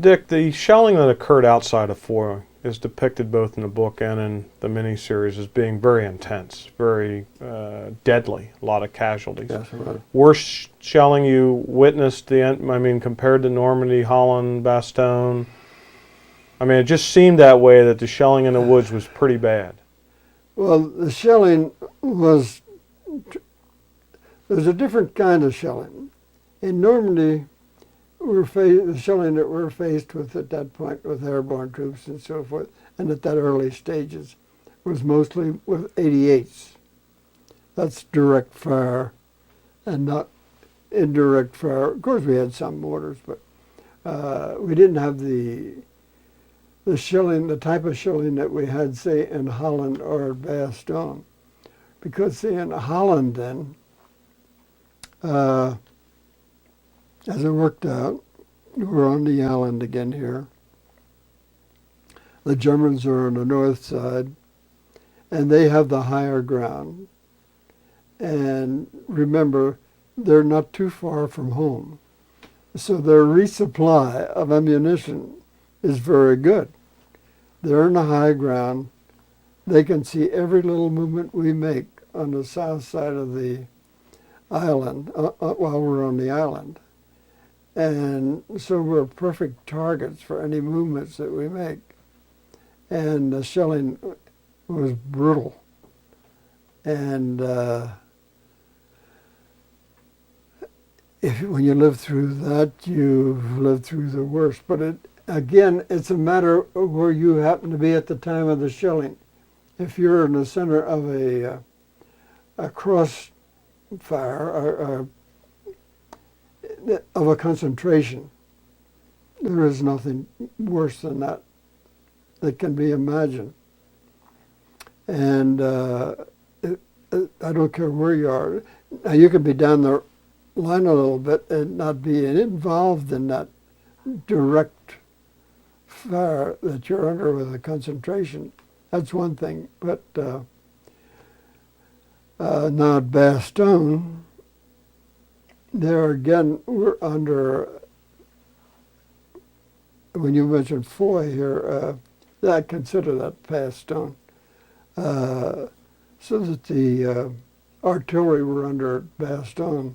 Dick, the shelling that occurred outside of Foy is depicted both in the book and in the miniseries as being very intense, very deadly, a lot of casualties. Yes, right. Worst shelling you witnessed, compared to Normandy, Holland, Bastogne? I mean, it just seemed that way, that the shelling in the woods was pretty bad. Well, the shelling was, there's a different kind of shelling. In Normandy, the shelling that we're faced with at that point with airborne troops and so forth, and at that early stages, was mostly with 88s. That's direct fire and not indirect fire. Of course, we had some mortars, but we didn't have the shelling, the type of shelling that we had, say, in Holland or Bastogne. Because, see, in Holland then, as it worked out, we're on the island again here. The Germans are on the north side, and they have the higher ground. And remember, they're not too far from home. So their resupply of ammunition is very good. They're on the high ground. They can see every little movement we make on the south side of the island while we're on the island. And so we're perfect targets for any movements that we make. And the shelling was brutal. And when you live through that, you've lived through the worst. But again, it's a matter of where you happen to be at the time of the shelling. If you're in the center of a crossfire, of a concentration, there is nothing worse than that can be imagined. And I don't care where you are. Now, you can be down the line a little bit and not be involved in that direct fire that you're under with a concentration. That's one thing. But now at Bastogne, there again, we're under, when you mentioned Foy here, I consider that Bastogne. So that the artillery were under at Bastogne.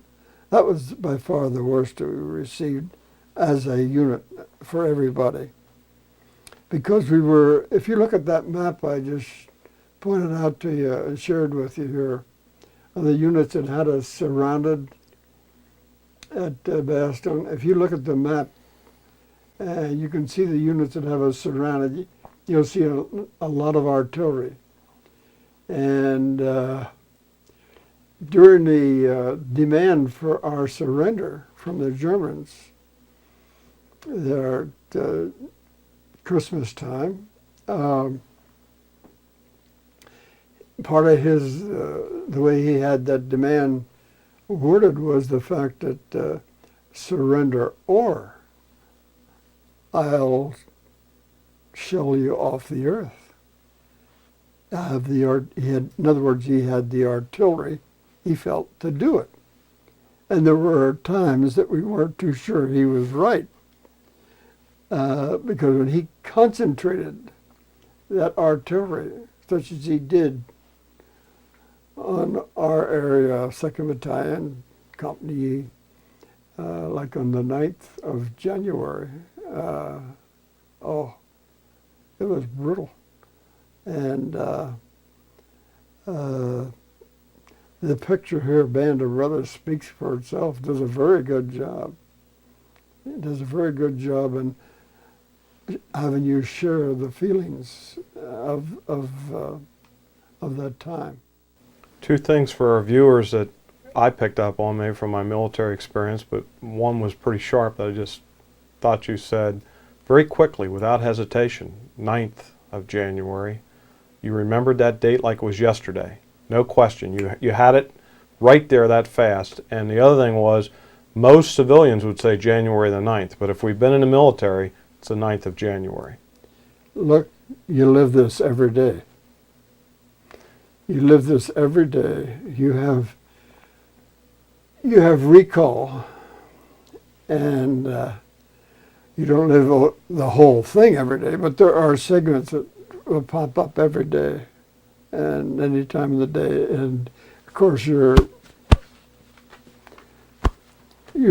That was by far the worst that we received as a unit for everybody. Because we were, if you look at that map I just pointed out to you and shared with you here, of the units that had us surrounded at Bastogne, if you look at the map, you can see the units that have us surrounded. You'll see a lot of artillery. And during the demand for our surrender from the Germans, there at Christmas time, part of his, the way he had that demand worded was the fact that surrender or I'll shell you off the earth. In other words, he had the artillery, he felt, to do it. And there were times that we weren't too sure he was right. Because when he concentrated that artillery, such as he did on our area, 2nd Battalion Company, like on the 9th of January, it was brutal. And the picture here, Band of Brothers, speaks for itself. Does a very good job. It does a very good job in having you share the feelings of that time. Two things for our viewers that I picked up on, maybe from my military experience, but one was pretty sharp that I just thought you said very quickly, without hesitation, 9th of January. You remembered that date like it was yesterday. No question. You had it right there that fast. And the other thing was, most civilians would say January the 9th, but if we've been in the military, it's the 9th of January. Look, you live this every day. You live this every day. You have recall, and You don't live the whole thing every day, but there are segments that will pop up every day and any time of the day. And of course, you're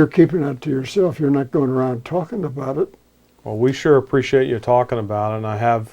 keeping that to yourself. You're not going around talking about it. Well, we sure appreciate you talking about it, and I have